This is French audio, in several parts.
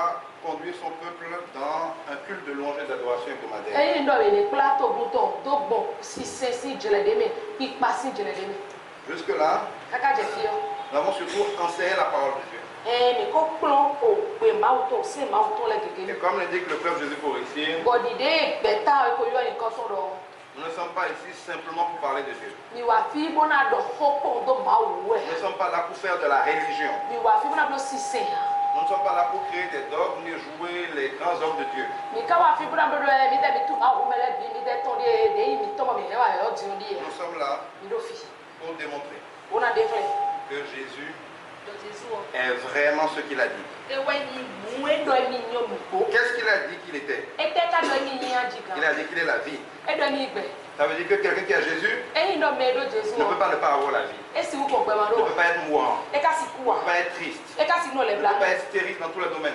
va conduire son peuple dans un culte de louange et d'adoration hebdomadaire. Jusque-là, nous avons surtout enseigné la parole de Dieu. Et comme l'indique le club Jésus pour ici, nous ne sommes pas ici simplement pour parler de Dieu. Nous ne sommes pas là pour faire de la religion. Nous ne sommes pas là pour créer des dogmes ni jouer les grands hommes de Dieu. Nous sommes là pour démontrer que Jésus est vraiment ce qu'il a dit. Qu'est-ce qu'il a dit qu'il était? Il a dit qu'il est la vie. Ça veut dire que quelqu'un qui a Jésus ne peut pas ne pas avoir la vie. Ne peut pas être mourant. Ne peut pas être triste. Ne peut pas être stérile dans tous les domaines.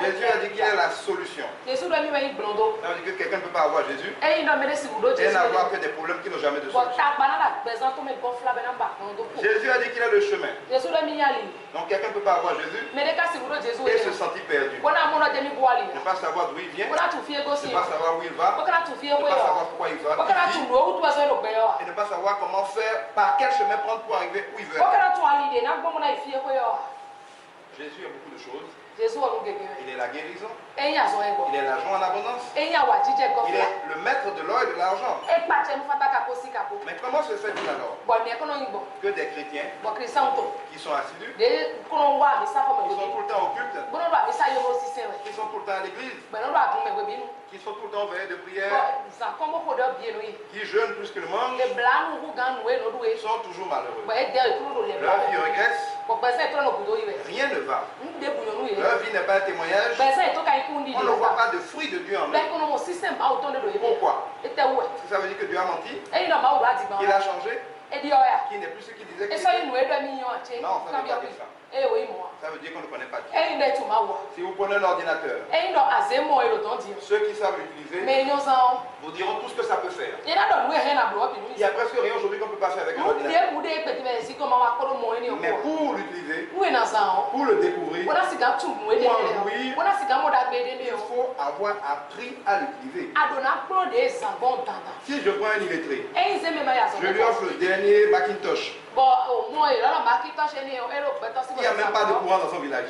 Jésus a dit qu'il est la solution. Ça veut dire que quelqu'un ne peut pas avoir Jésus et n'avoir que des problèmes qui n'ont jamais de solution. Jésus a dit qu'il est le chemin. Donc quelqu'un ne peut pas avoir Jésus et se sentir perdu. Ne pas savoir d'où il vient, ne pas savoir où il va, ne pas savoir pourquoi il va, et ne pas savoir comment faire, par quel chemin prendre pour arriver où il veut. Jésus a beaucoup de choses. Il est la guérison. Il est la joie en abondance. Il est le maître de l'or et de l'argent. Mais comment se fait-il alors que des chrétiens qui sont assidus, qui sont tout le temps au culte, qui sont tout le temps à l'église, qui sont tout le temps en veille de prière, qui jeûnent plus que le monde, sont toujours malheureux. Leur vie regresse. Rien ne va. Leur vie n'est pas un témoignage. On ne voit pas de fruit de Dieu en eux. Pourquoi? Parce que ça veut dire que Dieu a menti, qu'il a changé, qu'il n'est plus ce qu'il disait qu'il était. Non, ça ne veut pas dire ça. Ça veut dire qu'on ne connaît pas Dieu. Si vous prenez un ordinateur, ceux qui savent l'utiliser vous diront tout ce que ça peut faire. Il n'y a presque rien aujourd'hui qu'on ne peut pas faire avec un ordinateur. Mais pour l'utiliser, pour le découvrir, pour en jouir, il faut avoir appris à l'utiliser. Si je prends un illettré, je lui offre le dernier Macintosh. Il n'y a même pas de courant dans son village.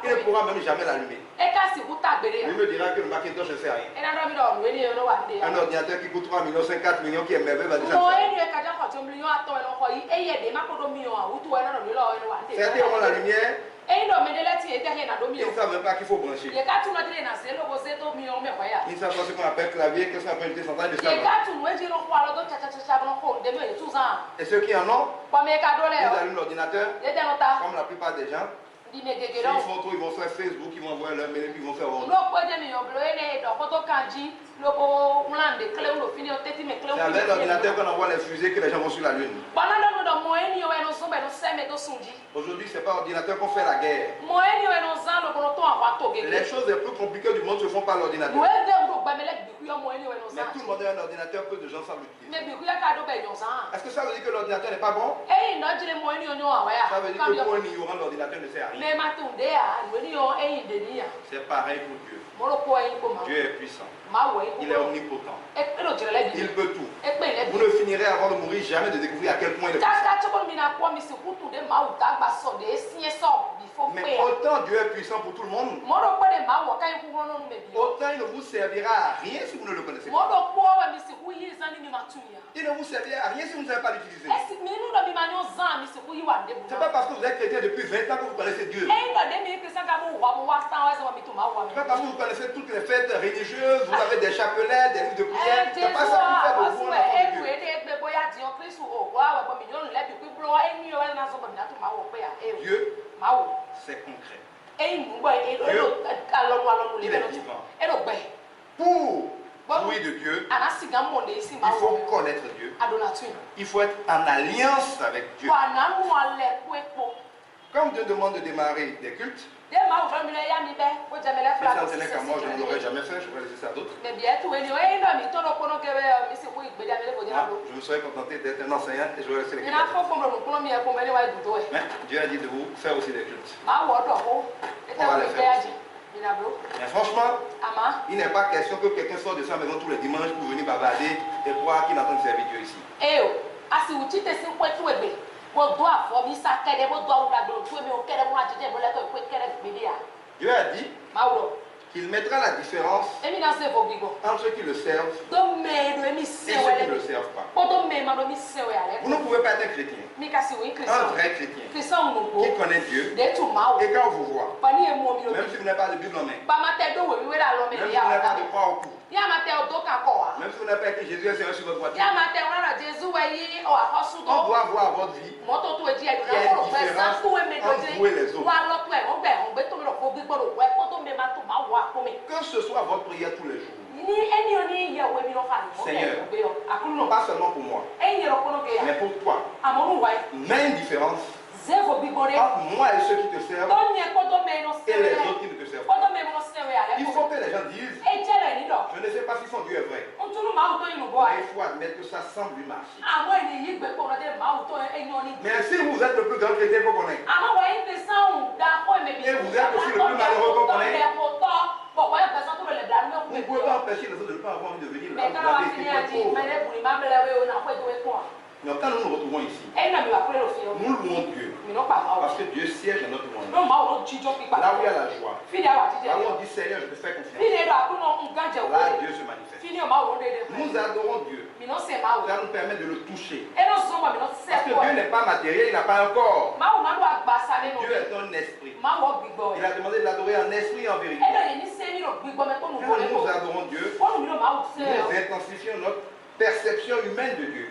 Il ne pourra même jamais l'allumer. Il me dira que le Macintosh ne sert à rien. Un ordinateur qui coûte 3 millions, 4 millions, qui est merveilleux, va déjà certains ont la lumière. Ils ne savent même pas qu'il faut brancher. Ils ne savent pas ce qu'on appelle clavier, qu'est-ce qu'on appelle centrale de sabre. Et ceux qui en ont, ils allument l'ordinateur, comme la plupart des gens. S'ils font trop, ils vont faire Facebook, ils vont envoyer leur mail et puis ils vont faire autre. C'est avec l'ordinateur qu'on envoie les fusées que les gens vont sur la lune. Aujourd'hui, ce n'est pas l'ordinateur qu'on fait la guerre. Les choses les plus compliquées du monde se font par l'ordinateur. Mais tout le monde a un ordinateur, peu de gens savent l'utiliser. Est-ce que ça veut dire que l'ordinateur n'est pas bon? Ça veut dire que pour un ignorant, l'ordinateur ne sert à rien. C'est pareil pour Dieu. Dieu est puissant. Il est omnipotent. Il peut tout. Vous ne finirez avant de mourir jamais de découvrir à quel point il est puissant. Mais autant Dieu est puissant pour tout le monde, autant il ne vous servira à rien si vous ne le connaissez pas. Il ne vous servira à rien si vous ne savez pas l'utiliser. Ce n'est pas parce que vous êtes chrétien depuis 20 ans que vous connaissez Dieu. Ce n'est pas parce que vous connaissez toutes les fêtes religieuses, vous avez des chapelets, des livres de prière. Ce n'est pas ça qui fait de vous un enfant de Dieu. Dieu, c'est concret. Dieu, il est vivant. Pour jouir de Dieu, il faut connaître Dieu. Il faut être en alliance avec Dieu. Quand Dieu demande de démarrer des cultes, mais ça ne tenait qu'à moi, je ne l'aurais jamais fait, je vais laisser ça à d'autres. Je me serais contenté d'être un enseignant et j'aurais laissé les cultes. Mais Dieu a dit de vous faire aussi des cultes. On va les faire aussi. Mais franchement, il n'est pas question que quelqu'un sorte de sa maison tous les dimanches pour venir bavarder et croire qu'il est en train de servir Dieu ici. Dieu a dit qu'il mettra la différence entre ceux qui le servent et ceux qui ne le servent pas. Vous ne pouvez pas être un chrétien, un vrai chrétien, qui connaît Dieu, et quand on vous voit, même si vous n'avez pas de Bible en main, même si vous n'avez pas de croix au cou, même si vous n'avez pas écrit Jésus est Seigneur sur votre voiture, on doit voir votre vie qu'il y a une différence entre vous et les autres. Que ce soit votre prière tous les jours. Seigneur, pas seulement pour moi, mais pour toi, mets une différence entre moi et ceux qui te servent et les autres qui ne te servent pas. Il faut que les gens disent, je ne sais pas si son Dieu est vrai, mais il faut admettre que ça semble lui marcher. Mais si vous êtes le plus grand chrétien qu'on connaît, et vous êtes aussi le plus malheureux qu'on connaît, vous ne pouvez pas empêcher les autres de ne pas avoir envie de venir là. Mais quand nous nous retrouvons ici, nous louons Dieu. Parce que Dieu siège dans notre monde. Là où il y a la joie, là où on dit Seigneur, je te fais confiance, là Dieu se manifeste. Nous adorons Dieu. Ça nous permet de le toucher. Parce que Dieu n'est pas matériel, il n'a pas un corps. Dieu est un esprit. Il a demandé de l'adorer en esprit et en vérité. Quand nous adorons Dieu, nous intensifions notre perception humaine de Dieu.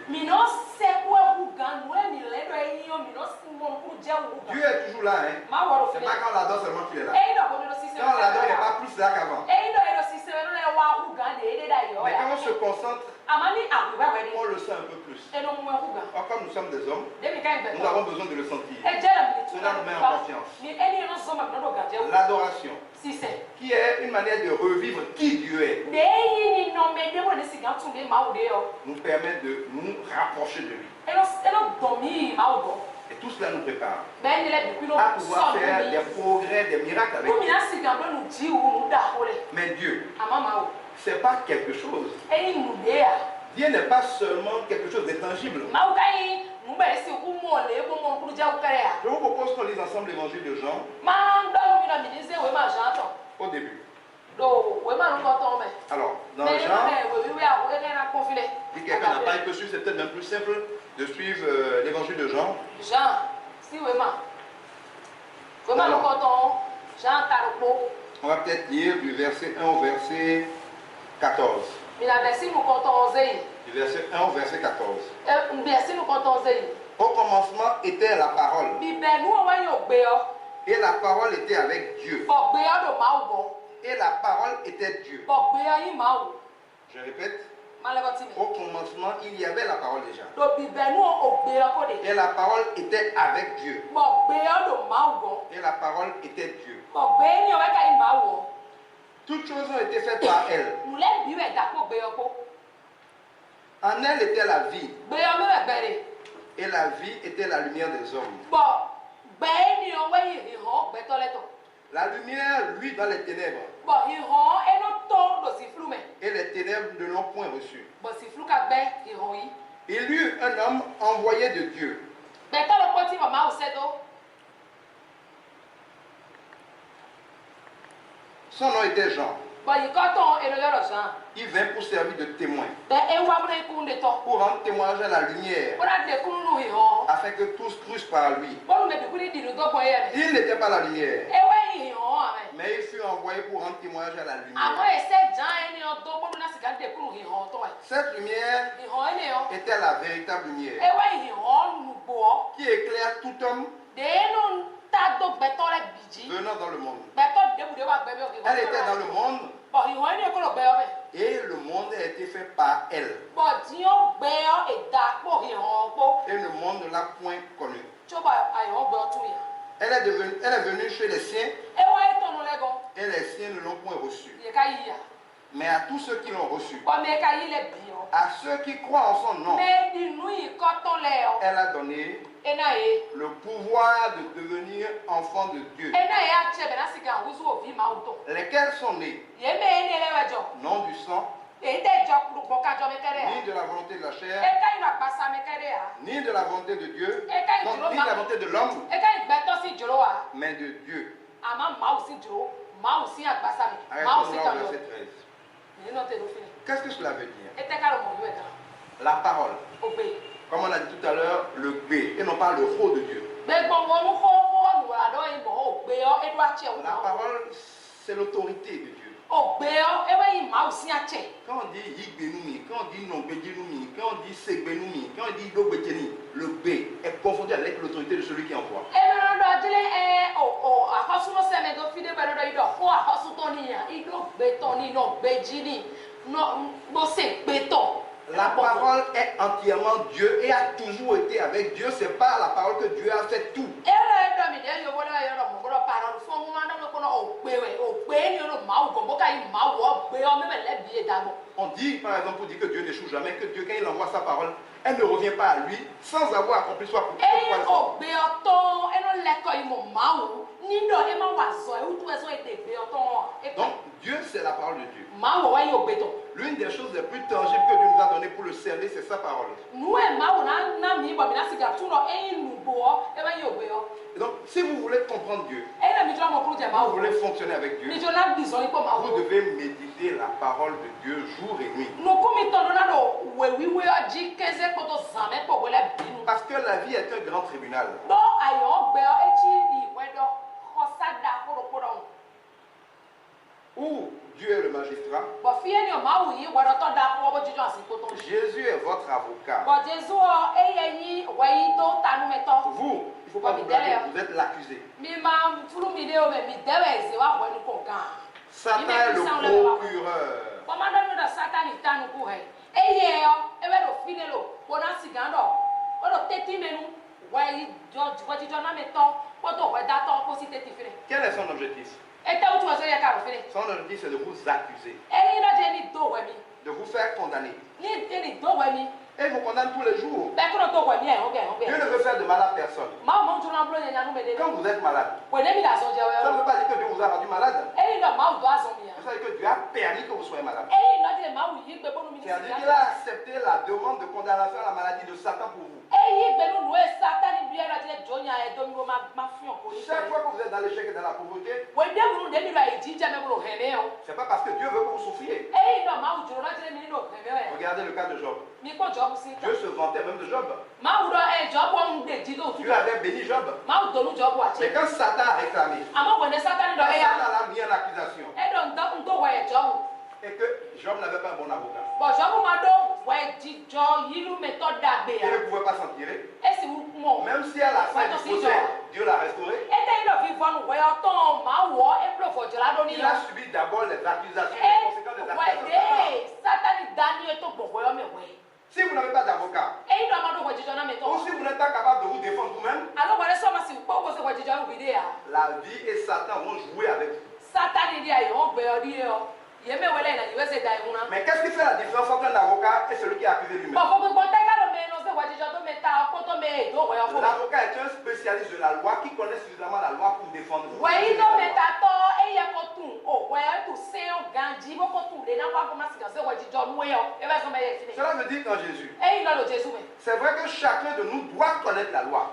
Dieu est toujours là, hein. C'est pas quand on l'adore seulement qu'il est là. Quand on l'adore, il n'est pas plus là qu'avant. Mais quand on se concentre, on le sent un peu plus. Or, comme nous sommes des hommes, nous avons besoin de le sentir. Cela nous met en confiance. L'adoration, qui est une manière de revivre qui Dieu est, nous permet de nous rapprocher de lui. Et tout cela nous prépare à pouvoir faire des progrès, des miracles avec Dieu. Mais Dieu, ce n'est pas quelque chose. Dieu n'est pas seulement quelque chose d'intangible. Je vous propose qu'on lise ensemble l'évangile de Jean au début. Alors, dans Jean, si quelqu'un n'a pas été suivre, c'est peut-être même plus simple de suivre l'évangile de Jean. Alors, on va peut-être lire du verset 1 au verset 14. Du verset 1 au verset 14. Au commencement était la parole. Et la parole était avec Dieu. Et la parole était Dieu. Je répète. Au commencement, il y avait la parole déjà. Et la parole était avec Dieu. Et la parole était Dieu. Toutes choses ont été faites par elle. En elle était la vie. Et la vie était la lumière des hommes. La lumière, lui, dans les ténèbres. Et les ténèbres ne l'ont point reçu. Il eut un homme envoyé de Dieu. Son nom était Jean. Il vint pour servir de témoin, pour rendre témoignage à la lumière, afin que tous crussent par lui. Il n'était pas la lumière, mais il fut envoyé pour rendre témoignage à la lumière. Cette lumière était la véritable lumière, qui éclaire tout homme venant dans le monde. Elle était dans le monde, et le monde a été fait par elle. Et le monde ne l'a point connue. Elle est venue chez les siens et les siens ne l'ont point reçue. Mais à tous ceux qui l'ont reçu, à ceux qui croient en son nom, elle a donné le pouvoir de devenir enfants de Dieu. Lesquels sont nés non du sang, ni de la volonté de la chair, ni de la volonté de Dieu, non, ni de la volonté de l'homme, mais de Dieu. Arrêtons-nous là au verset 13. Qu'est-ce que cela veut dire? La parole. Comme on a dit tout à l'heure, le B et non pas le Ho de Dieu. La parole, c'est l'autorité de Dieu. Quand on dit Yigbenumi, quand on dit Nongbenumi, quand on dit Segbenumi, quand on dit Lobeteni, le B est confondu avec l'autorité de celui qui envoie. La parole est entièrement Dieu et a toujours été avec Dieu. C'est pas la parole que Dieu a fait tout. On dit par exemple pour dire que Dieu n'échoue jamais, que Dieu quand il envoie sa parole, elle ne revient pas à lui sans avoir accompli soit pour donc Dieu c'est la parole de Dieu. L'une des choses les plus tangibles que Dieu nous a donné pour le cerner, c'est sa parole. Donc, si vous voulez comprendre Dieu, vous voulez fonctionner avec Dieu, vous devez méditer la parole de Dieu jour et nuit. Parce que la vie est un grand tribunal. Où Dieu est le magistrat, Jésus est votre avocat. Vous, il ne faut pas vous blaguer, vous êtes l'accusé. Satan est le procureur. Quel est son objectif? Son objectif c'est de vous accuser, de vous faire condamner. Et il vous condamne tous les jours. Dieu ne veut faire de mal à personne. Quand vous êtes malade, ça ne veut pas dire que Dieu vous a rendu malade. Ça veut dire que Dieu a permis que vous soyez malade. C'est-à-dire qu'il a accepté la demande de condamnation à la maladie de Satan pour vous. Chaque fois que vous êtes dans l'échec et dans la pauvreté, c'est pas parce que Dieu veut que vous souffriez. Regardez le cas de Job. Dieu se vantait même de Job. Dieu avait béni Job. Mais quand Satan a réclamé, quand Satan l'a mis en accusation, et que Job n'avait pas un bon avocat, il ne pouvait pas s'en tirer. Même si à la fin du procès, Dieu l'a restauré, il a subi d'abord les accusations, les conséquences des accusations. Si vous n'avez pas d'avocat, ou si vous n'êtes pas capable de vous défendre vous-même, la vie et Satan vont jouer avec vous. Mais qu'est-ce qui fait la différence entre un avocat et celui qui a accusé lui-même? L'avocat est un spécialiste de la loi qui connaît suffisamment la loi pour défendre vous. Cela veut dire qu'en Jésus, c'est vrai que chacun de nous doit connaître la loi.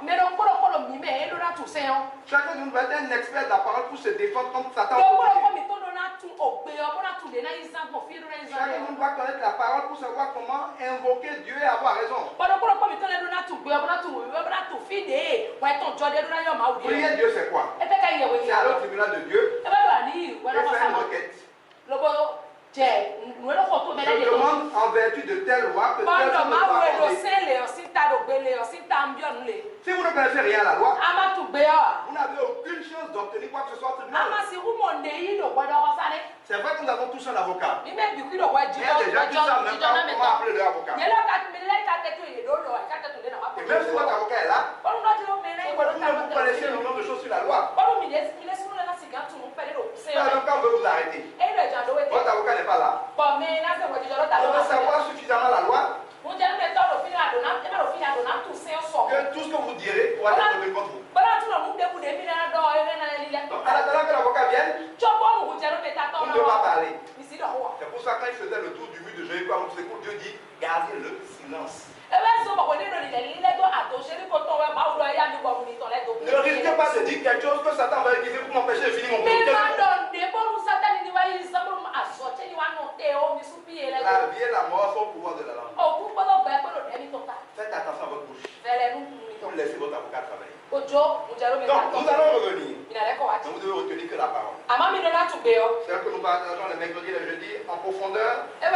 Chacun de nous doit être un expert de la parole pour se défendre contre Satan. Chacun de nous doit connaître la parole pour savoir comment invoquer Dieu et avoir raison. Prier Dieu, c'est quoi? C'est aller au tribunal de Dieu et faire une requête. Je demande en vertu de telle loi que telle chose soit accordée. Si vous ne connaissez rien à la loi, vous n'avez aucune chance d'obtenir quoi que ce soit au tribunal. C'est vrai que nous avons tous un avocat. Mais il y a des gens qui savent même pas comment appeler leur avocat. Et même si votre avocat est là, vous connaissez le nombre de choses sur la loi, on veut vous arrêter, votre avocat n'est pas là. On veut savoir suffisamment la loi que tout ce que vous direz pourra être retenu contre vous. Donc, en attendant que l'avocat vienne, on ne peut pas parler. C'est pour ça que quand il faisait le tour du mur de Jéricho, Dieu dit gardez le silence. Ne risquez pas de dire quelque chose que Satan va utiliser pour m'empêcher de finir mon projet. La vie et la mort sont au pouvoir de la langue. Faites attention à votre bouche. Vous laissez votre avocat travailler. Donc, nous allons revenir. Donc, vous devez retenir que la parole. C'est-à-dire que nous partageons le mercredi et le jeudi en profondeur. En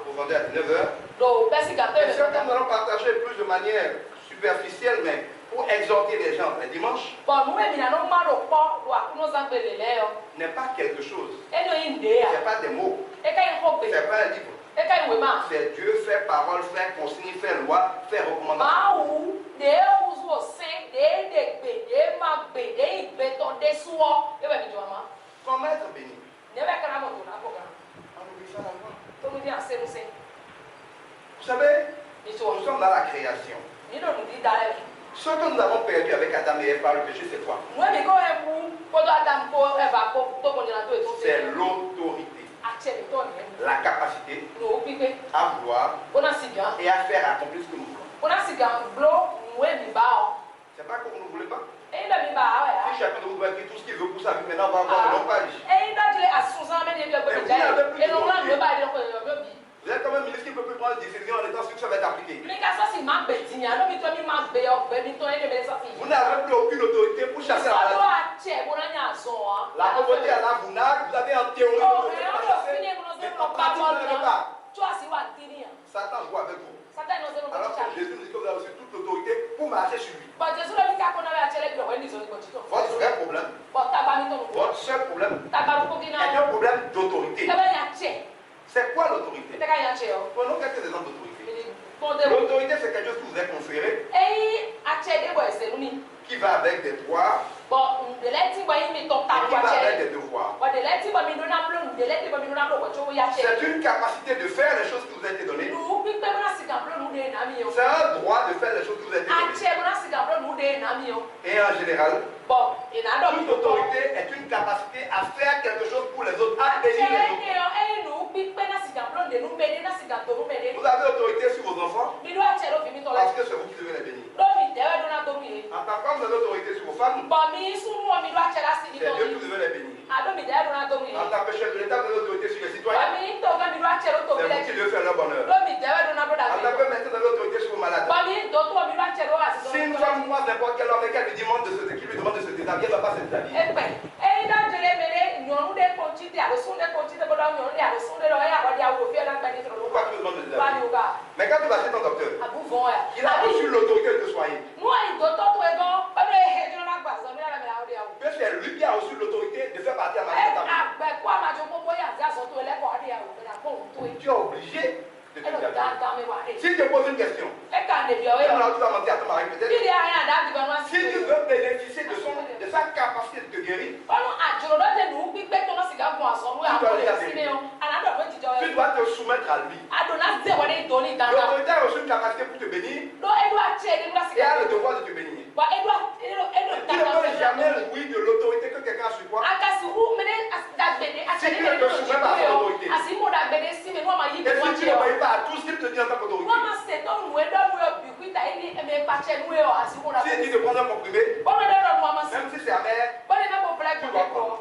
profondeur à 19h. Et ce que nous allons partager plus de manière superficielle, mais pour exhorter les gens les dimanches, n'est pas quelque chose. Ce n'est pas des mots. Ce n'est pas un livre. C'est Dieu, fait parole, fait consigne, fait loi, fait recommandation. Comment être béni? En obéissant à la loi. Vous savez, nous sommes dans la création. Ce que nous avons perdu avec Adam et Ève par le péché, c'est quoi? C'est l'autorité. La capacité à vouloir et à faire accomplir ce que nous voulons. C'est pas que vous ne voulez pas. Si chacun de vous doit dire tout ce qu'il veut pour sa vie, maintenant on va avoir de longues pages. Vous êtes comme un ministre qui ne peut plus prendre une décision en étant sûr que ça va être appliqué. Vous n'avez plus aucune autorité pour chasser la maladie. La pauvreté à la Vounac, vous avez en théorie l'autorité pour la chasser, mais en pratique vous n'avez pas. Satan joue avec vous. Alors que Jésus nous dit que vous avez reçu toute l'autorité pour marcher sur lui. Votre vrai problème, votre seul problème, est un problème d'autorité. C'est quoi l'autorité? Prenons quelques exemples d'autorité. L'autorité, c'est quelque chose qui vous est conféré, qui va avec des droits, et qui va avec des devoirs. C'est une capacité de faire les choses qui vous ont été données. C'est un droit de faire les choses qui vous ont été données. Et en général, toute autorité est une capacité à faire quelque chose pour les autres, à bénir les autres. Vous avez autorité sur vos enfants parce que c'est vous qui devez les bénir. En tant qu'homme, vous avez autorité sur vos femmes. C'est Dieu qui devait les bénir. En tant que chef de l'État, vous avez autorité sur les citoyens. C'est vous qui devez faire leur bonheur. En tant que maître, vous avez autorité sur vos malades. Si une femme croise n'importe quel homme et qu'elle lui demande de se déshabiller, elle ne va pas se déshabiller. Pourquoi tu me demandes de se déshabiller? Mais quand tu vas chez ton docteur, il a reçu l'autorité de te soigner. Que c'est lui qui a reçu l'autorité de faire partie à ma vie. Tu es obligé de te déshabiller. Si je te pose une question, alors tu vas mentir à ton mari peut-être. Si tu veux bénéficier de sa capacité de te guérir, tu dois te soumettre à lui. L'autorité a reçu une capacité pour te bénir et a le devoir de te bénir. Tu ne peux jamais jouir de l'autorité que quelqu'un a sur toi si tu ne te soumets pas à son autorité. Et si tu n'obéis pas à tout ce qu'il te dit en tant qu'autorité. Si il dit de prendre un comprimé, même si c'est amer, tu dois prendre.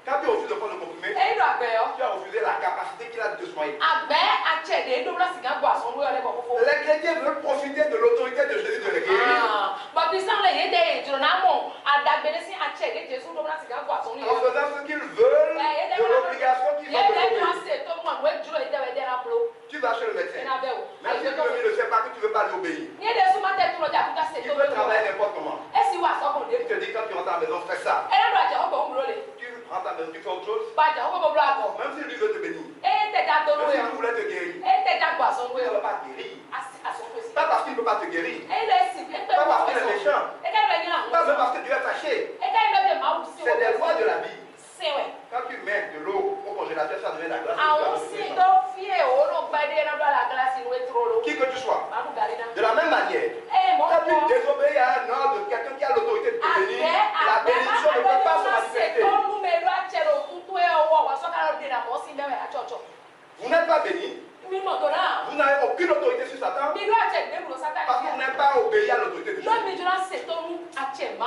Quand tu refuses de prendre le comprimé, tu as refusé la capacité qu'il a de te soigner. Les chrétiens veulent profiter de l'autorité de Jésus de les guérir. En faisant ce qu'ils veulent, de l'obligation qu'ils ont de l'obéir. Tu vas chez le médecin. Même si lui ne sait pas que tu ne veux pas lui obéir. Il veut travailler n'importe comment. Il te dit quand tu rentres à la maison, fais ça. Tu rentres à la maison, tu fais autre chose. Même si lui veut te bénir. Même si lui voulait te guérir. Il ne veut pas guérir. Pas parce qu'il ne peut pas te guérir. Pas parce qu'il est méchant.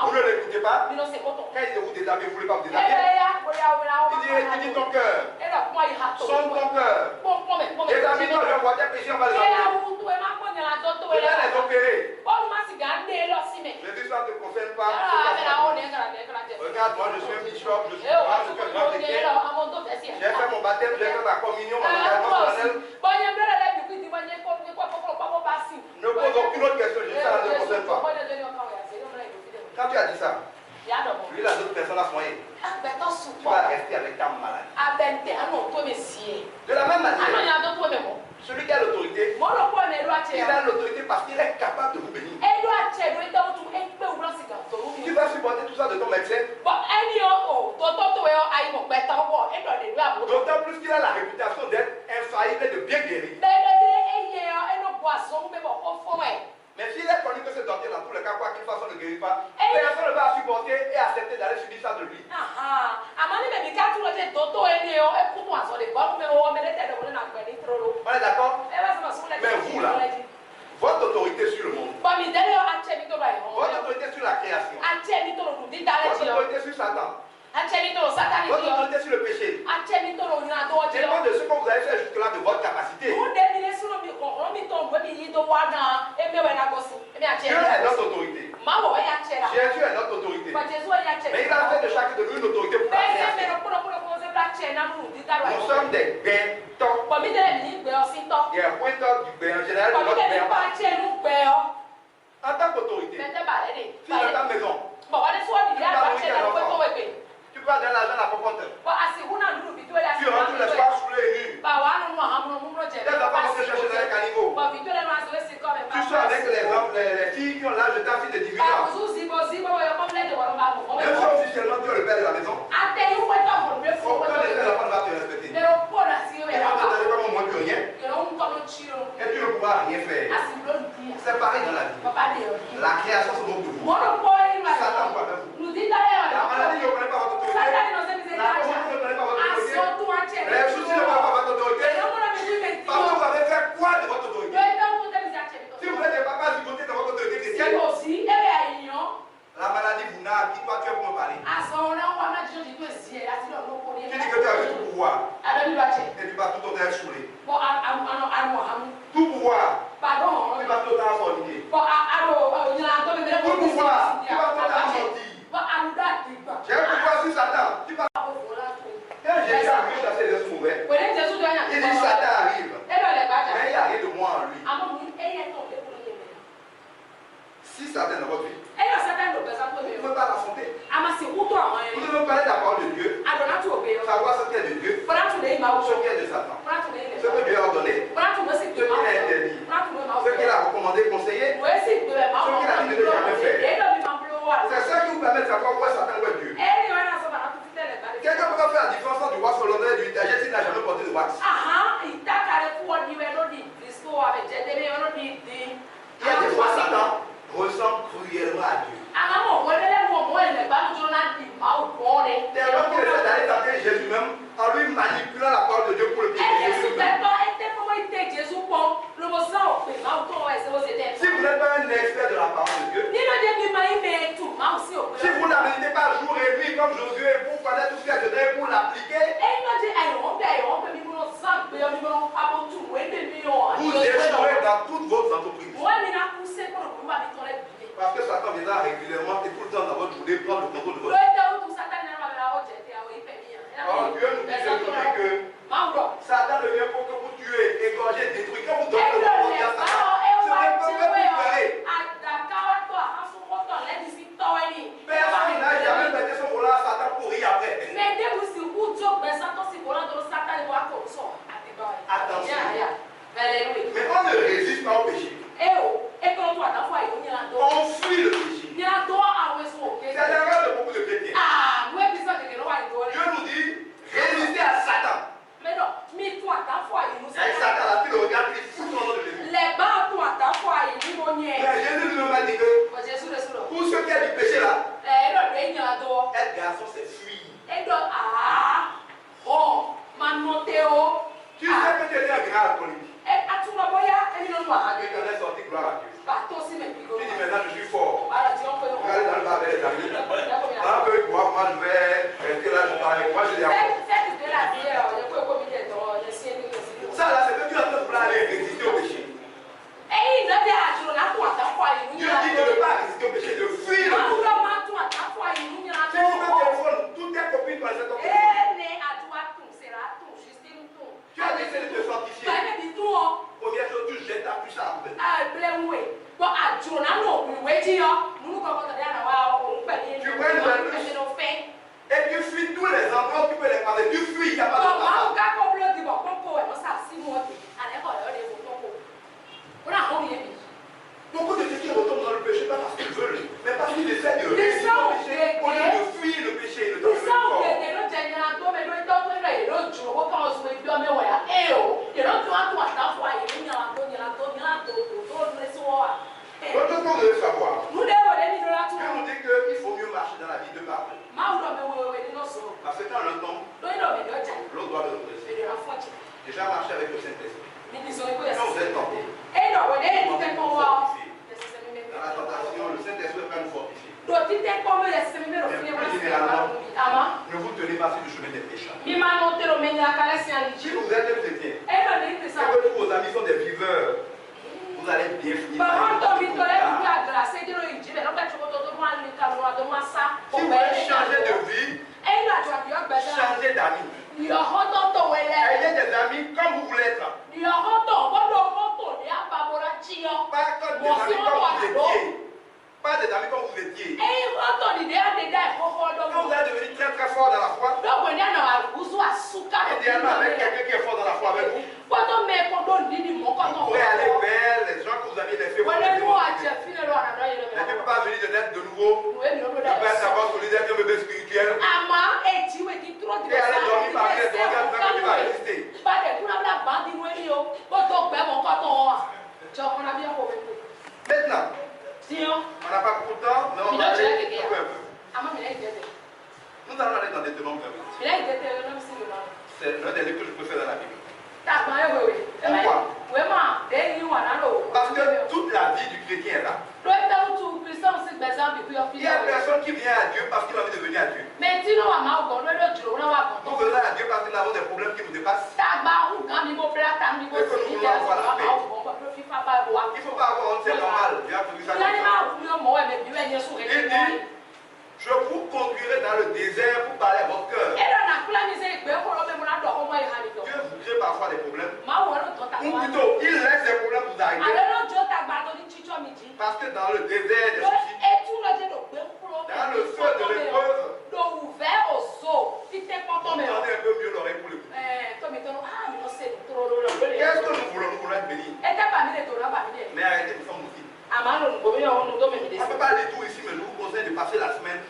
Vous ne l'écoutez pas. Quand il vous déshabille, vous ne voulez pas vous déshabiller. Il dit ton cœur. Sonde ton cœur. Déshabille-toi, je vois tes péchés, on va les enlever. Je vais les opérer. Jésus, ça ne te concerne pas. Regarde, moi je suis un bishop, je suis un grand chrétien. J'ai fait mon baptême, j'ai fait ma communion, ma déclaration solennelle. Ne pose aucune autre question, Jésus, ça ne te concerne pas. Quand tu as dit ça, lui, la d'autres personnes à soigner. Tu vas rester avec ta maladie. De la même manière, celui qui a l'autorité, il a l'autorité parce qu'il est capable de vous bénir. Tu vas supporter tout ça de ton médecin. D'autant plus qu'il a la réputation d'être infaillible et de bien guérir. Mais s'il est connu que ce docteur, dans tous les cas, quoi qu'il fasse, on ne guérit pas, personne ne va supporter et accepter d'aller subir ça de lui. On est d'accord? Mais vous là, votre autorité sur le monde, votre autorité sur la création, votre autorité sur Satan, votre autorité sur le péché, dépend de ce que vous avez fait jusque-là de votre capacité. Dieu est notre autorité. Jésus est notre autorité. Mais il a fait de chacun de nous une autorité pour la création. Nous sommes des béntons. Il y a un pointeur du bént en général de notre bént. En tant qu'autorité, si dans ta maison, tu vas donner l'argent à la propreté. Tu rentres tous les soirs sous les nus. Tes enfants vont se chercher dans les caniveaux. Tu sors avec les filles qui ont l'âge de ta fille de 18 ans. Même si officiellement tu es le père de la maison, aucun des enfants ne va te respecter. Ils vont te traiter comme un moins que rien. Et tu ne pourras rien faire. C'est pareil dans la vie. La création se moque de vous. Satan va avec vous. La maladie ne connaît pas votre autorité. La pauvreté ne connaît pas votre autorité. Les soucis ne connaissent pas votre autorité. Parce que vous avez fait quoi de votre autorité? Si vous êtes des papas du côté de votre autorité chrétienne, la maladie vous n'a qui toi tu es pour me parler. Tu dis que tu as vu tout pouvoir. Et tu vas tout autant être saoulé. Tout pouvoir. Tu vas tout autant forniquer. Tout pouvoir. Tu vas tout autant mentir. J'ai un pouvoir sur Satan. Tu vas. Quand Jésus arrive dans ses esprits mauvais, il dit Satan arrive. Mais il y a rien de moi en lui. Si Satan est dans votre vie, vous ne pouvez pas l'affronter. Vous devez parler de la parole de Dieu, savoir ce qui est de Dieu, ce qui est de Satan, ce que Dieu a ordonné, ce qu'il a interdit, ce qu'il a recommandé, conseillé, ce qu'il a dit de ne jamais faire. C'est ça qui vous permet de savoir où est Satan, où est Dieu. Quelqu'un peut pas faire la différence entre du wax hollandais et du détergent s'il n'a jamais porté de wax. Il y a des fois Satan ressemble cruellement à Dieu. Tellement qu'il essaie d'aller tenter Jésus même en lui manipulant la parole de Dieu pour le piéger. Si vous n'êtes pas un expert de la parole de Dieu, si vous ne la méditez pas jour et nuit comme Josué pour connaître tout ce qu'il y a dedans et pour l'appliquer, vous échouerez dans toutes vos entreprises. Parce que Satan viendra régulièrement et tout le temps dans votre journée prendre le contrôle de votre vie. Oh, Dieu nous dit que Satan ne vient pour que vous tuez, égorgez, détruisez. Quand vous donnez le contrôle à Satan, ce n'est pas que vous verrez. Personne n'a jamais pété son volant à Satan pour rire après. Attention. Mais on ne résiste pas au péché. On fuit le péché. C'est l'erreur de beaucoup de chrétiens. Dieu nous dit, résistez à Satan. Et Satan, là, tu le regardes, il fout son nom de Jésus. Mais Jésus lui m'a dit que tout ce qui est du péché là, être garçon, c'est fuir. Tu sais que tu étais un grand alcoolique. Et tu en es sorti, gloire à Dieu. Tu dis maintenant je suis fort. Regardez dans le bar, qu'il essaie de résister au péché, au lieu de fuir le péché, il le donne le corps. L'autre chose que vous devez savoir, quand on dit qu'il faut mieux marcher dans la vie de parler. Parce que quand l'un tombe, l'autre doit le redresser. Déjà marcher avec le Saint-Esprit. Quand vous êtes tenté, dans la tentation, le Saint-Esprit va nous fortifier. Généralement, ne vous tenez pas sur le chemin des pécheurs. Si vous êtes un chrétien, et que tous vos amis sont des viveurs, vous allez bien finir. Si vous voulez changer de vie, changer d'amis. Ayez des amis comme vous voulez être. Pas comme des amis comme vous étiez. Pas des amis comme vous étiez. Quand vous allez devenir très très fort dans la foi, idéalement avec quelqu'un qui est fort dans la foi avec vous, vous pourrez aller vers les gens que vous aviez laissés. Mais tu ne peux pas venir de naître de nouveau. Ne pas savoir solidaire qu'un bébé spirituel. Et aller dormir par les drogues quand tu vas résister. Maintenant, on n'a pas beaucoup de temps, mais on va aller un peu. Nous allons aller dans Deutéronome 28. C'est l'un des livres que je préfère dans la Bible. Pourquoi? Parce que toute la vie du chrétien est là. Il y a personne qui vient à Dieu parce qu'il a envie de venir à Dieu. Nous venons à Dieu parce que nous avons des problèmes qui nous dépassent. Et que nous voulons avoir la paix. Il ne faut pas avoir honte, c'est normal. Il dit, je vous conduirai dans le désert pour parler à votre cœur. Dieu vous crée parfois des problèmes. Ou plutôt, il laisse des problèmes vous arriver. Parce que dans le désert des soucis, dans le feu de l'épreuve, vous tendez un peu mieux l'oreille pour l'écouter. Qu'est-ce que nous voulons? Nous voulons être bénis. Mais arrêtez, nous sommes aussi. On ne peut pas aller tout ici, mais nous vous conseillons de passer la semaine.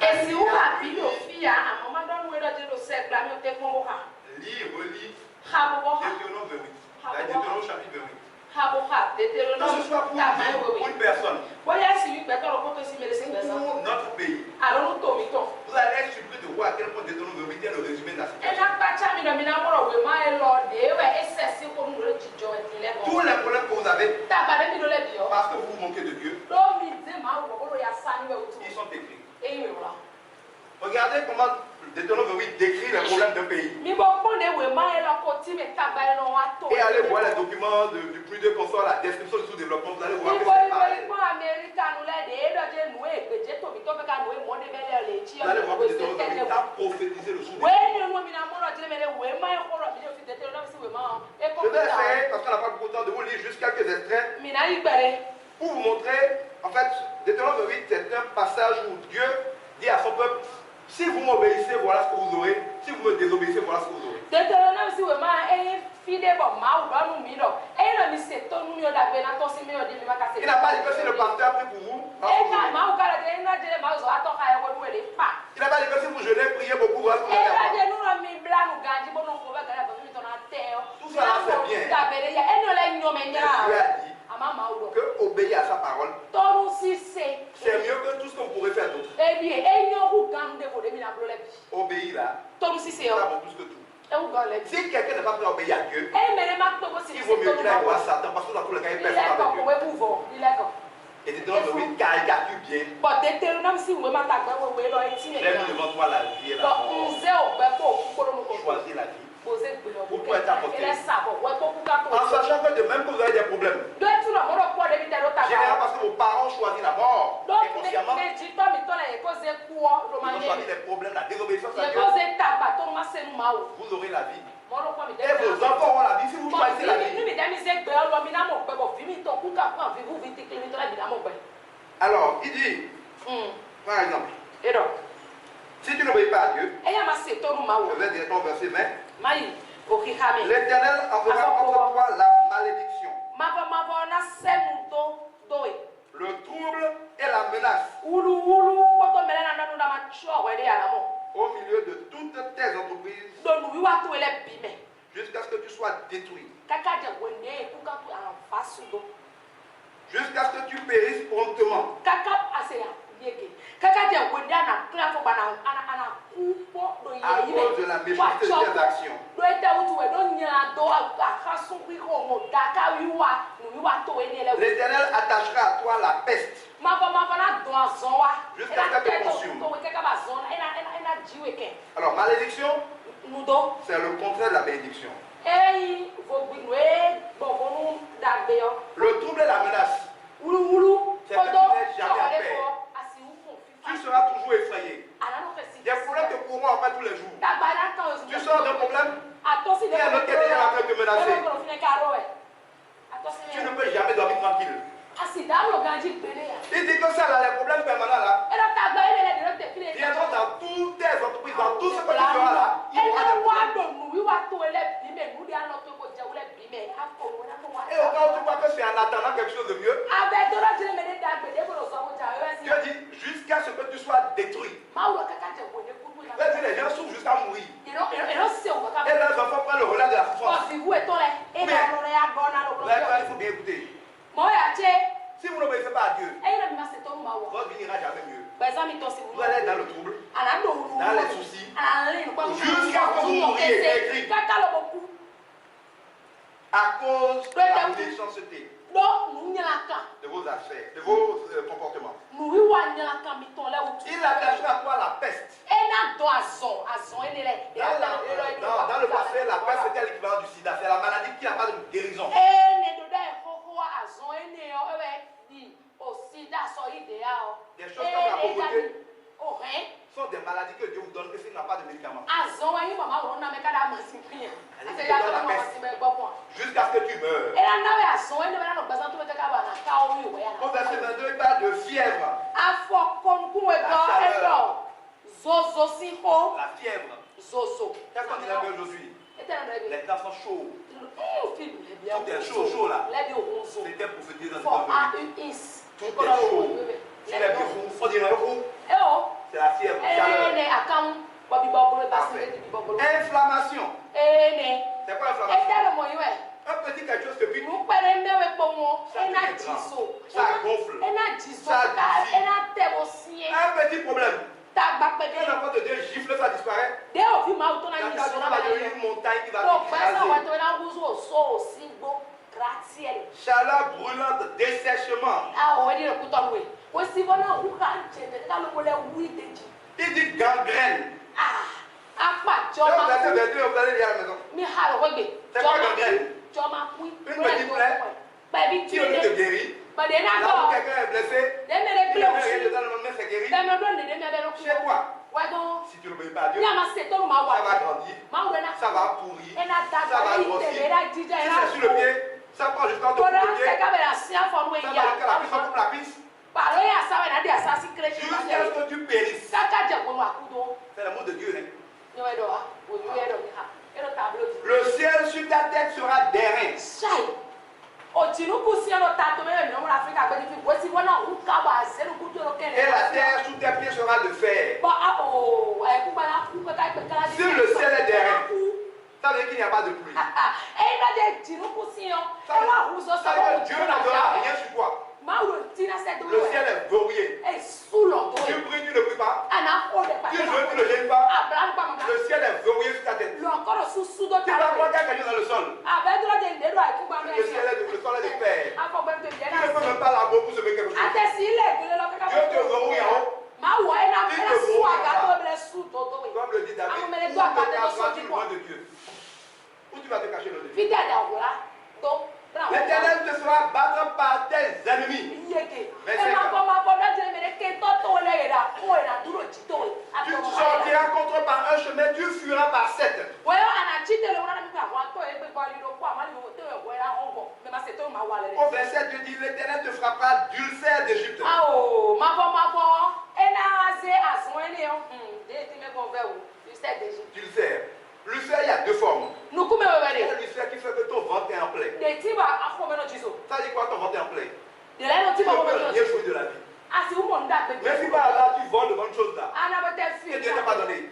Lire, relis. Deutéronome 28. Deutéronome chapitre 28. Que ce soit pour une personne, pour notre pays, vous allez être surpris de voir à quel point Deutéronome 28 est le résumé de la situation. Tous les problèmes que vous avez, parce que vous vous manquez de Dieu, ils sont écrits. Regardez comment Deutéronome 28 décrit les problèmes d'un pays. Et allez voir les documents du plus de consort, la description du sous-développement, vous allez voir que c'est pareil. Vous allez voir que Deutéronome 28 a prophétisé le sous-développement. Je vais essayer, parce qu'on n'a pas beaucoup de temps, de vous lire juste quelques extraits pour vous montrer, en fait, Deutéronome 28, c'est un passage où Dieu dit à son peuple, si vous m'obéissez, voilà ce que vous aurez. Si vous me désobéissez, voilà ce que vous aurez. Il n'a pas dit que si le pasteur prie pour vous, il n'a pas dit que si vous jeûnez, priez beaucoup, voilà ce que vous allez avoir. Tout ça, c'est bien. Dieu a dit que obéir à sa parole, c'est mieux que tout ce que vous pourrez faire d'autre. Obéir là, ça vaut plus que tout. Si quelqu'un n'est pas prêt à obéir à Dieu, il vaut mieux qu'il aille voir Satan, parce que dans tous les cas, il personne avec Dieu. Et Deutéronome 28 caricature bien. J'ai mis devant toi la vie et la mort. Choisis la vie. Pour toi être apporté. En sachant que de même que vous avez des problèmes. Généralement parce que vos parents choisissent la mort. Inconsciemment. Ils ont choisi les problèmes, la désobéissance à Dieu. Vous aurez la vie. Et vos enfants auront la vie si vous choisissez la vie. Alors, il dit, par exemple, si tu n'obéis pas à Dieu, je vais directement au verset 20. L'Éternel enverra contre toi la malédiction, le trouble et la menace. milieu de toutes tes entreprises jusqu'à ce que tu sois détruit. Jusqu'à ce que tu périsses promptement. À cause de la méchanceté de tes actions. L'Éternel attachera à toi la peste jusqu'à ce qu'elle te consume. Alors, malédiction, c'est le contraire de la bénédiction. Le trouble et la menace, c'est que tu n'es jamais en paix. Tu seras toujours effrayé. Des problèmes te courront après tous les jours. Tu sors d'un problème, il y a un autre qui est déjà en train de te menacer. Tu ne peux jamais dormir tranquille. Il dit que ça, là, les problèmes permanents là, viendront dans toutes tes entreprises, dans tout ce que tu feras là, il y aura des problèmes. Et au cas où tu crois que c'est en attendant quelque chose de mieux, Dieu dit jusqu'à ce que tu sois détruit. Les gens souffrent jusqu'à mourir. Et leurs enfants prennent le relais de la souffrance. Mais, il faut bien écouter. Si vous n'obéissez pas à Dieu, votre vie n'ira jamais mieux. Vous allez être dans le trouble, dans les soucis, jusqu'à ce que vous mouriez, écrit. À cause de la méchanceté de vos affaires, de vos comportements. Il attachera à toi la peste. Dans le passé, la peste était l'équivalent du sida. C'est la maladie qui n'a pas de guérison. Des choses comme la pauvreté sont des maladies que Dieu vous donne que s'il n'a pas de médicaments. Jusqu'à ce que tu meurs. Au verset 22, il parle de fièvre. La fièvre. Qu'est-ce qu'on dit aujourd'hui? Les temps sont chauds. Tout est chaud là. C'était pour se dire dans cette envie. Tout est chaud. C'est la fièvre, inflammation. C'est quoi l'inflammation? Un petit quelque chose que pique. Ça gonfle. Ça divise. Un petit problème. Quand l'enfant de Dieu gifle, ça disparaît. La tâche va devenir une montagne qui va t'écraser. Chaleur brûlante, dessèchement. Il dit gangrène. Vous allez dire à la maison. C'est quoi gangrène? Une petite plaie qui au lieu de guérir. Là où quelqu'un est blessé, il ne rien dedans, le lendemain c'est guéri. Chez toi, si tu n'obéis pas à Dieu, ça va grandir, ça va pourrir, ça va grossir. Si c'est sur le pied, ça prend jusqu'à ton pied, ça va jusqu'à la cuisse, ça coupe la cuisse. Jusqu'à ce que tu périsses. C'est l'amour de Dieu. Le ciel sur ta tête sera d'airain. Et la terre sous tes pieds sera de fer. Si le ciel est d'airain, ça veut dire qu'il n'y a pas de pluie. Ça veut dire que Dieu n'enverra rien sur toi. Le ciel est verrouillé. Tu pries, tu ne pries pas. Tu jeûnes, tu ne jeûnes pas. Le ciel est verrouillé sur ta tête. Tu vas voir quelqu'un dans le sol. Le sol est de fer. Tu ne peux même pas l'amour pour se mettre quelque chose. Dieu te verrouille en haut. Il te verrouille en bas. Comme le dit David, où te cacheras-tu loin de Dieu? Où tu vas te cacher loin de Dieu? L'Éternel te fera battre par tes ennemis. Tu sortiras contre par un chemin, tu fuiras par sept. Au verset 2 dit, l'Éternel te frappera d'ulcère d'Égypte. D'ulcère. L'ulcère, il y a deux formes. Il y a l'ulcère qui fait que ton ventre est en plaie. Ça dit quoi, ton ventre est en plaie? Tu ne peux rien jouir de la vie. Mais si par hasard tu voles de bonnes choses là, que Dieu t'a pas donné,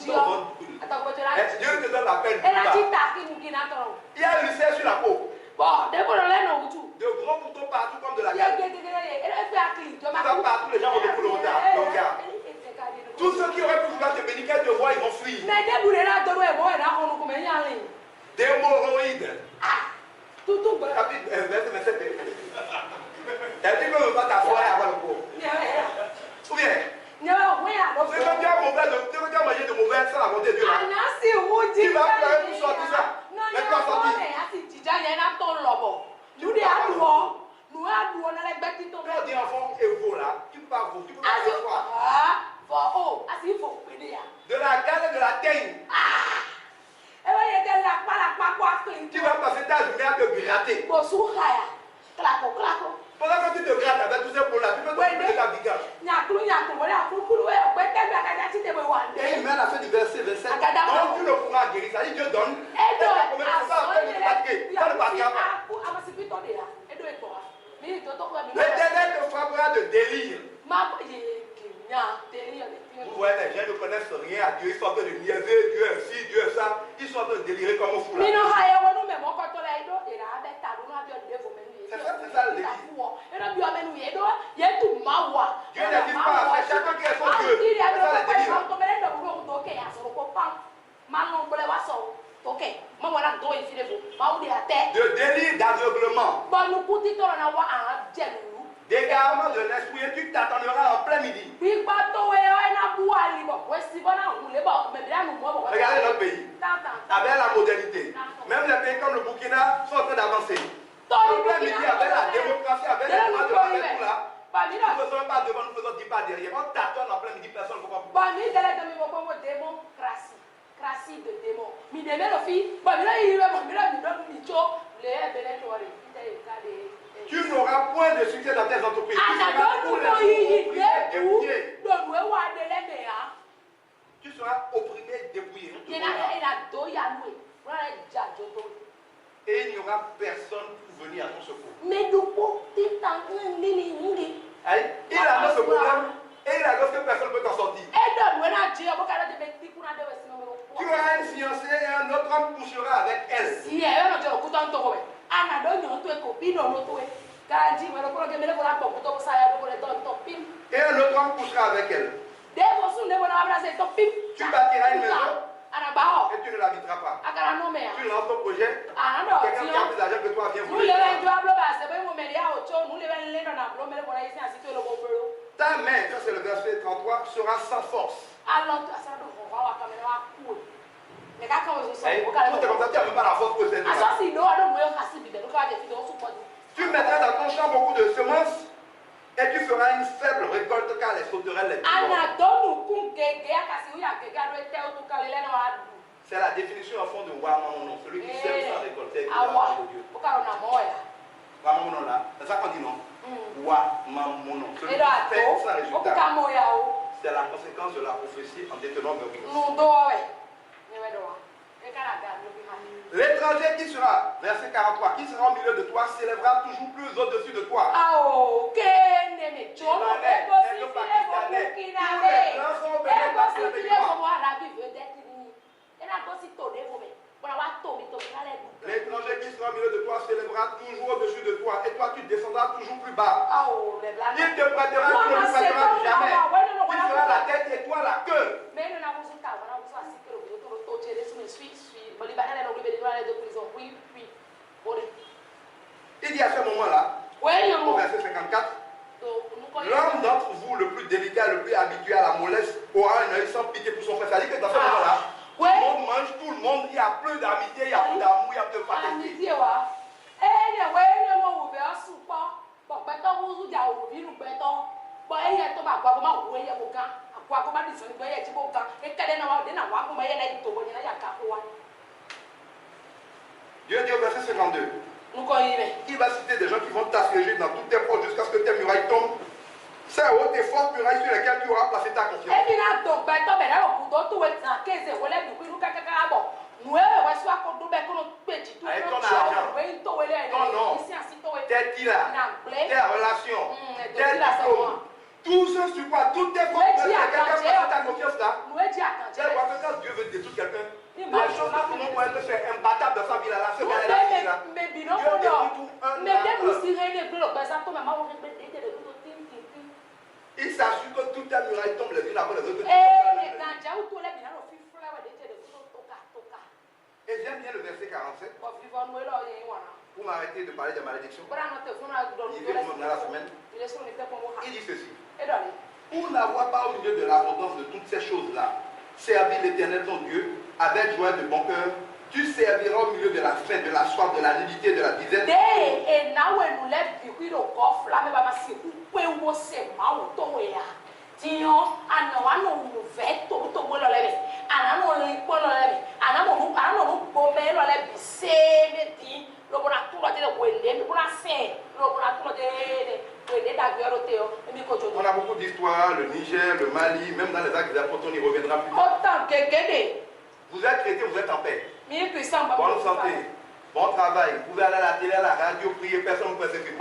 Dieu te donne la peine. Il y a l'ulcère sur la peau. De gros boutons partout comme de la gale. Tu vas partout, les gens vont te couler au regard. Tous ceux qui auraient pu vouloir te bénir, quand ils te voient, ils vont fuir. Des hémorroïdes. Chapitre verset 27. Elle dit que ne veut pas t'asseoir et avoir le pot. Ou bien, c'est quand tu as mangé de mauvais sans la volonté de Dieu. Tu vas pleurer pour sortir ça. Mais toi, sortir. Quand dit enfant et vous là, tu peux pas vous, tu peux pas t'asseoir. De la gale et de la teigne. Tu vas passer ta journée à te gratter. Pendant que tu te grattes avec tous ces pots là, tu peux te couper ta bigage. Et il met à la fin du verset 27. Donc tu le pourras guérir. Ça dit Dieu donne. Et tu vas pas faire de fatiguer. Ça ne partira pas. L'Éternel te frappera de délire. Vous voyez, les gens ne connaissent rien à Dieu. Ils sont en train de niaiser Dieu ainsi, Dieu ça. Ils sont en train de délirer comme au fou là. C'est ça le délire. Dieu n'existe pas. C'est chacun qui est son Dieu. C'est ça le délire. De délire, d'aveuglement. D'égarement de l'esprit, et tu t'attendras en plein midi. Regardez notre pays. Avec la modernité. Même les pays comme le Burkina sont en train d'avancer. En plein midi, avec la démocratie, avec les droits de l'homme et tout là. Nous ne faisons pas devant, nous faisons 10 pas derrière. On tâtonne en plein midi, personne ne comprend pas. Tu n'auras point de succès dans tes entreprises. Tu seras opprimé, dépouillé. Et il n'y aura personne pour venir à ton secours. Il annonce ce problème et il annonce que personne ne peut t'en sortir. Tu auras une fiancée et un autre homme couchera avec elle. Et un autre homme couchera avec elle. Tu bâtiras une maison et tu ne l'habiteras pas. Tu lances ton projet. Quelqu'un qui a plus d'argent que toi vient vous. Ta main, ça c'est le verset 33, sera sans force. Tu mettras dans ton champ beaucoup de semences et tu feras une faible récolte car les sauterelles les tueront. C'est la définition au fond de Wamamono, celui qui sème sans récolter. Wamamono là, c'est ça qu'on dit non? Wamamono, celui qui fait sans résultat. C'est la conséquence de la prophétie en Deutéronome 28. L'étranger qui sera, verset 43, qui sera au milieu de toi, s'élèvera toujours plus au-dessus de toi. L'étranger qui sera au milieu de toi s'élèvera toujours au-dessus de toi et toi tu descendras toujours plus bas. Il te prêtera, tu ne le prêteras jamais. Tu seras la tête et toi la queue. Il dit à ce moment-là, au verset 54, l'homme d'entre vous le plus délicat, le plus habitué à la mollesse, aura un œil sans pitié pour son frère. C'est-à-dire que dans ce moment-là, tout le monde mange, tout le monde, il y a plus d'amitié, il y a plus d'amour, il y a plus de fraternité. Dieu dit au verset 52, il va citer des gens qui vont t'assiéger dans toutes tes portes jusqu'à ce que tes murailles tombent. C'est haute et forte muraille sur lesquelles tu auras placé ta confiance. Avec ton argent, ton nom, tes titres, tes relations, tes diplômes, tout ce sur quoi, toutes tes forces sur lesquelles tu as placé ta confiance là. C'est parce que quand Dieu veut détruire quelqu'un, les choses là, tout le monde voit que c'est imbattable dans sa vie là. Ce gars-là, là. Dieu détruit tout un. Il s'assure que toutes les murailles tombent les unes après les autres. Et j'aime bien le verset 47. Pour m'arrêter de parler de malédiction. Il vient pour me la semaine. Il dit ceci. Pour n'avoir pas au milieu de l'abondance de toutes ces choses-là, servir l'Éternel ton Dieu avec joie de bon cœur, tu serviras au milieu de la faim, de la soif, de la nudité, de la disette. On a beaucoup d'histoires, le Niger, le Mali, même dans les actes des apôtres, on y reviendra plus tard. Vous êtes chrétien, vous êtes en paix. Bonne santé, bon travail. Vous pouvez aller à la télé, à la radio, prier, personne ne vous persécute.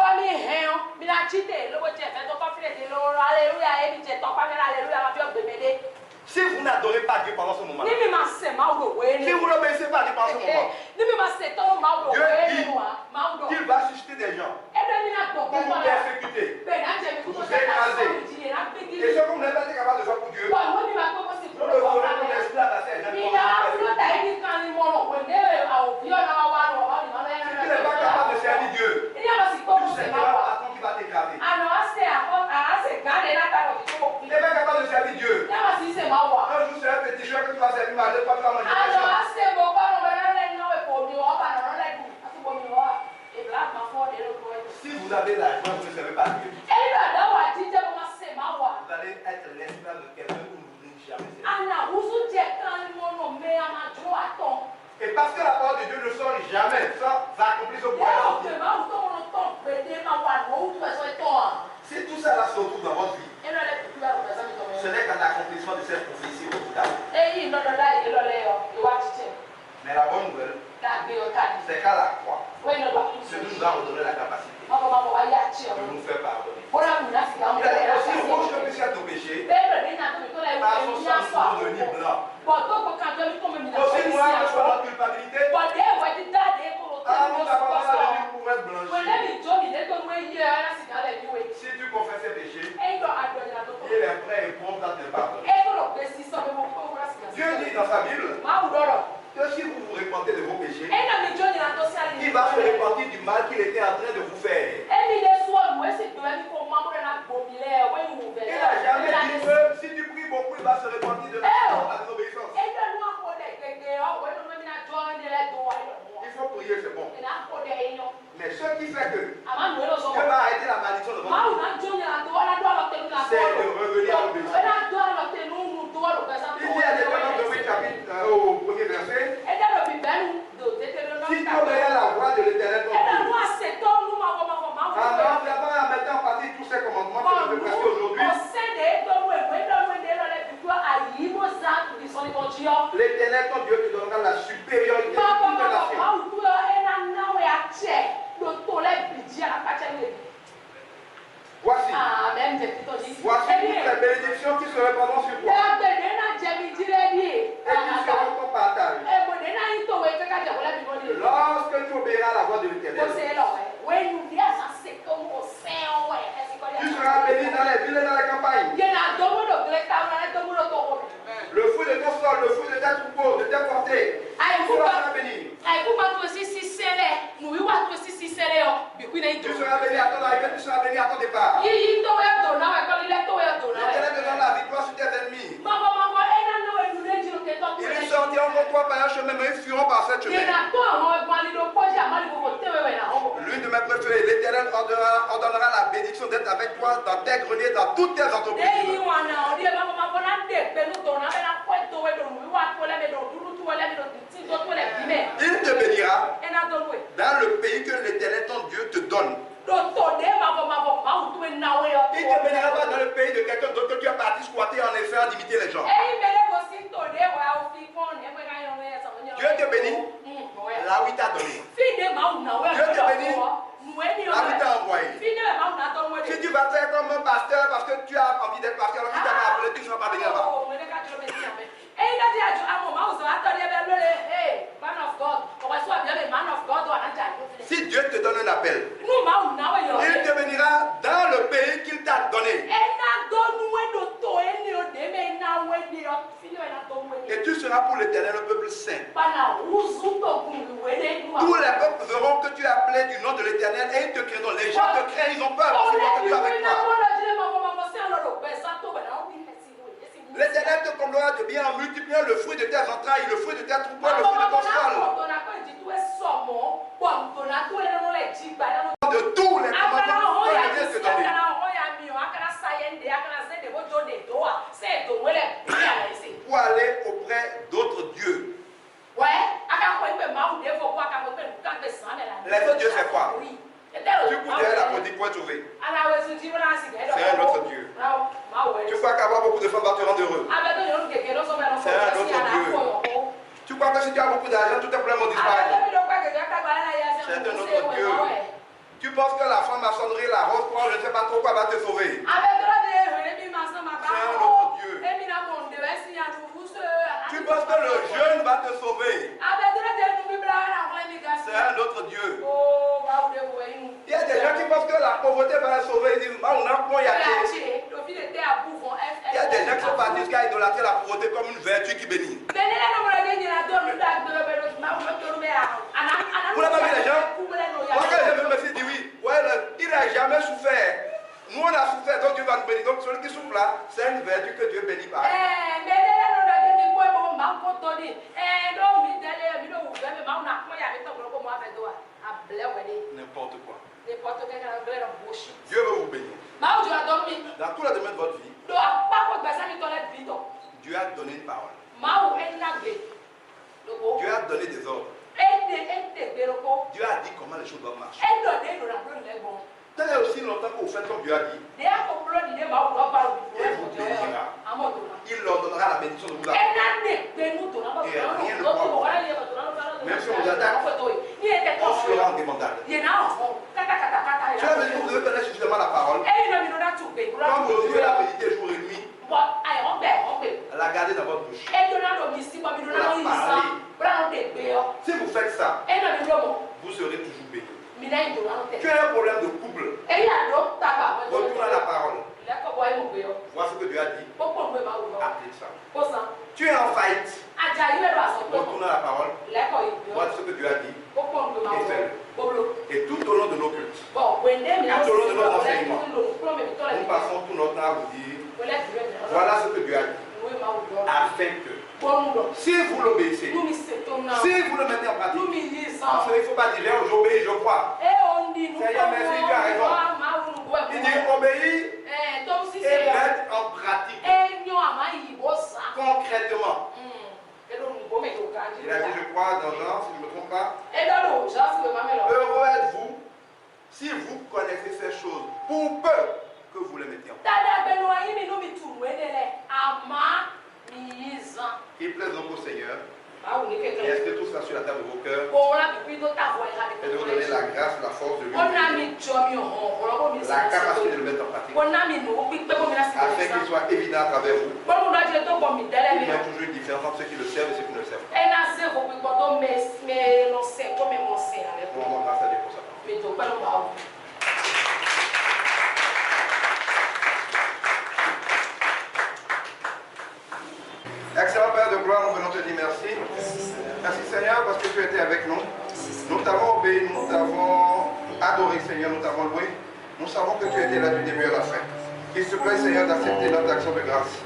Si vous n'adorez pas Dieu pendant ce moment, si vous n'obéissez pas à Dieu pendant ce moment, Dieu dit qu'il va susciter des gens pour vous persécuter, pour vous écraser. Et ce que vous n'êtes pas capable de faire pour Dieu, vous le ferez pour l'esclave à ces gens. Si tu n'es pas capable de servir Dieu, tu serviras le patron qui va t'écraser. Tu n'es pas capable de servir Dieu. Un jour, c'est un petit joueur que tu vas servir, mais pas tu vas manger. Si vous avez l'argent, vous ne servez pas Dieu. Vous allez être l'esclave de quelqu'un que vous ne voulez jamais servir. Et parce que la parole de Dieu ne sort jamais, ça accomplit ce point. Si tout ça là se retrouve dans votre vie, ce n'est qu'un accomplissement de cette prophétie au total. Mais la bonne nouvelle, c'est qu'à la croix, Dieu nous a redonné la capacité de nous faire pardonner. Il est aussi rouge que puisse être nos péchés, par son sang nous devenir blanc. Aussi noir que soit notre culpabilité, nous avons la venue pour être blanchi. Si tu confesses tes péchés, il est prêt et prompt à te pardonner. Dieu dit dans sa Bible que si vous vous repentez de vos péchés, il va se repentir du mal qu'il était en train de vous faire. Il n'a jamais dit que si tu pries beaucoup, il va se repentir de la désobéissance. Il faut prier, c'est bon. Mais ce qui fait que Dieu va arrêter la malédiction de votre vie, c'est de revenir à l'obéissance. Il dit à l'Éternel de Dominique chapitre au premier verset, si tu obéis à la voix de l'Éternel ton Dieu, en mettant en pratique tous ces commandements que je vais prêcher aujourd'hui, l'Éternel ton Dieu te donnera la supériorité sur toutes les nations. Voici. Voici toutes les bénédictions qui se répandront sur toi. Et qui seront ton partage. Lorsque tu obéiras à la voix de l'Éternel, tu seras béni dans les villes et dans les campagnes. Le fruit de ton sol, le fruit de tes troupeaux, de tes portées, tu seras béni. Tu seras béni à ton arrivée, tu seras béni à ton départ. L'Éternel te donne la victoire sur tes ennemis. Ils sortiront contre toi par un chemin, mais ils fuiront par cette chemin. L'une de mes préférées, l'Éternel ordonnera la bénédiction d'être avec toi dans tes greniers, dans toutes tes entreprises. Il te bénira dans le pays que l'Éternel ton Dieu te donne. Il te bénira pas dans le pays de quelqu'un d'autre que tu as parti squatter en essayant d'imiter les gens. Dieu te bénit là où il t'a donné. Dieu te bénit là où il t'a envoyé. Si tu vas faire comme un pasteur parce que tu as envie d'être pasteur, alors qu'il t'a pas appelé, tu ne seras pas béni là-bas. sera pour l'Éternel un peuple saint. Tous les peuples verront que tu es appelé du nom de l'Éternel et ils te craignent. Les gens te craignent, ils ont peur parce qu'ils voient que tu es avec toi. L'Éternel te comblera de bien en multipliant le fruit de tes entrailles, le fruit de tes troupeaux, le fruit de ton sol. De tous les commandements que je viens de te donner. Pour aller auprès d'autres dieux. Les autres dieux, c'est quoi? Tu pourrais la politique pour être sauvé. C'est un autre Dieu. Tu crois qu'avoir beaucoup de femmes va te rendre heureux? C'est un autre Dieu. Tu crois que si tu as beaucoup d'argent, tous tes problèmes vont disparaître? C'est un autre Dieu. Tu penses que la femme maçonnerie, la rose, je ne sais pas trop quoi, va te sauver? C'est un autre Dieu. Tu penses que le jeûne va te sauver? C'est un autre Dieu. Il y a des gens qui pensent que la pauvreté va les sauver. Ils disent, il y a des gens qui sont partis jusqu'à idolâtrer la pauvreté comme une vertu qui bénit. Vous n'avez pas vu les gens? Moi, quand je me suis dit, oui, ouais, il n'a jamais souffert. Nous, on a souffert, donc Dieu va nous bénir. Donc, celui qui souffre là, c'est une vertu que Dieu bénit par. N'importe quoi. Dieu veut vous bénir. Dans tous les domaines de votre vie, Dieu a donné une parole. Dieu a donné des ordres. Dieu a dit comment les choses doivent marcher. Tant et aussi longtemps que vous faites comme Dieu a dit, il vous bénira. Il leur donnera la bénédiction de vous avoir. Et rien ne pourra vous. Même si on vous attaque, on sera indémodable. Tu as besoin, vous devez connaître suffisamment la parole. Quand vous devez la méditer jour et nuit, la garder dans votre bouche. Si vous faites ça, vous serez toujours béni. Tu as un problème de couple. Retourne à la parole. Vois ce que Dieu a dit. Applique ça. Tu es en faillite. Retourne à la parole. Vois ce que Dieu a dit. Et fais-le. Et tout au long de nos cultes, tout au long de nos enseignements, nous passons tout notre temps à vous dire, voilà ce que Dieu a dit. Afin que, si vous l'obéissez, si vous le mettez en pratique, parce qu'il ne faut pas dire j'obéis, je crois. Seigneur, merci, tu as raison. Il dit obéis et mettre en pratique concrètement. Il a dit, je crois, dans Jean, si je ne me trompe pas, heureux êtes-vous si vous connaissez ces choses, pour peu que vous les mettiez en pratique. Il plaise donc au Seigneur. Et est-ce que tout ça sur la table de vos cœurs et de vous donner la grâce, la force de lui, la capacité de le mettre en pratique, afin qu'il soit évident à travers vous. Il y a toujours une différence entre ceux qui le servent et ceux qui ne le servent pas. On rend grâce à Dieu pour ça. Excellent Père de gloire, nous venons te dire merci. Merci Seigneur parce que tu étais avec nous. Nous t'avons obéi, nous t'avons adoré Seigneur, nous t'avons loué. Nous savons que tu étais là du début à la fin. Qu'il te plaît Seigneur d'accepter notre action de grâce.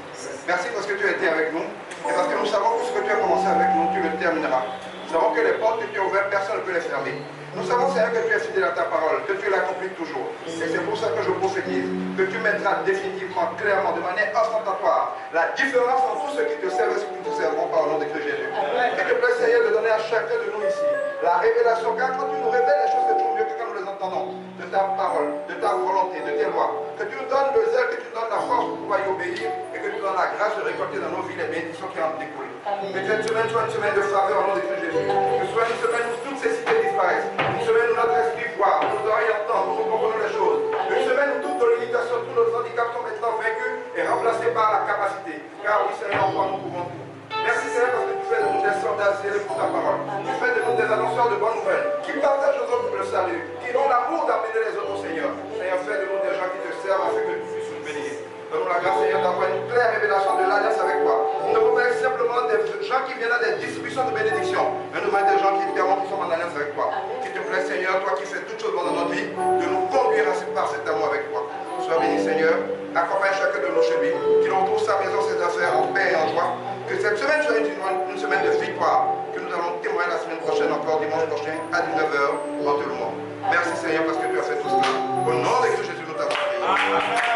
Merci parce que tu as été avec nous. Et parce que nous savons que ce que tu as commencé avec nous, tu le termineras. Nous savons que les portes que tu as ouvertes, personne ne peut les fermer. Nous savons Seigneur que tu es fidèle à ta parole, que tu l'accomplis toujours. Et c'est pour ça que je prophétise que tu mettras définitivement, clairement, de manière ostentatoire, la différence entre tous ceux qui te servent et ceux qui ne te serviront pas au nom de Christ Jésus. S'il te plaît Seigneur de donner à chacun de nous ici la révélation, car quand tu nous révèles les choses, c'est toujours mieux que quand nous les entendons, de ta parole, de ta volonté, de tes lois. Que tu nous donnes le zèle, que tu nous donnes la force pour pouvoir y obéir et que tu nous donnes la grâce de récolter dans nos vies les bénédictions qui en découlent. Que cette semaine soit une semaine de faveur au nom de Christ Jésus. Que ce soit une semaine où toutes ces cités disparaissent. Une semaine où notre esprit voit, où nos oreilles entendent, où nous comprenons les choses. Une semaine où toutes nos limitations, tous nos handicaps sont maintenant vaincus et remplacés par la capacité. Car oui Seigneur, en toi nous pouvons tout. Merci Seigneur parce que tu fais de nous des soldats zélés pour ta parole. Tu fais de nous des annonceurs de bonnes nouvelles, qui partagent aux autres le salut, qui ont l'amour d'amener les autres au Seigneur. Seigneur, fais de nous des gens qui te servent afin que tu puisses nous bénir. Donne-nous la grâce Seigneur d'avoir une claire révélation de l'alliance avec toi. Nous ne pouvons pas être simplement des des gens qui viennent là, des distributions de bénédictions. Mais nous demandons des gens qui sont en alliance avec toi. S'il te plaît, Seigneur, toi qui sais toutes choses dans notre vie, de nous conduire par cet amour avec toi. Sois béni, Seigneur. Accompagne chacun de nous chez lui. Qu'il retrouve sa maison, ses affaires en paix et en joie. Que cette semaine soit une semaine de victoire. Que nous allons témoigner la semaine prochaine, encore dimanche prochain, à 19h, en te louant. Merci, Seigneur, parce que tu as fait tout cela. Au nom de Jésus, nous t'avons prié.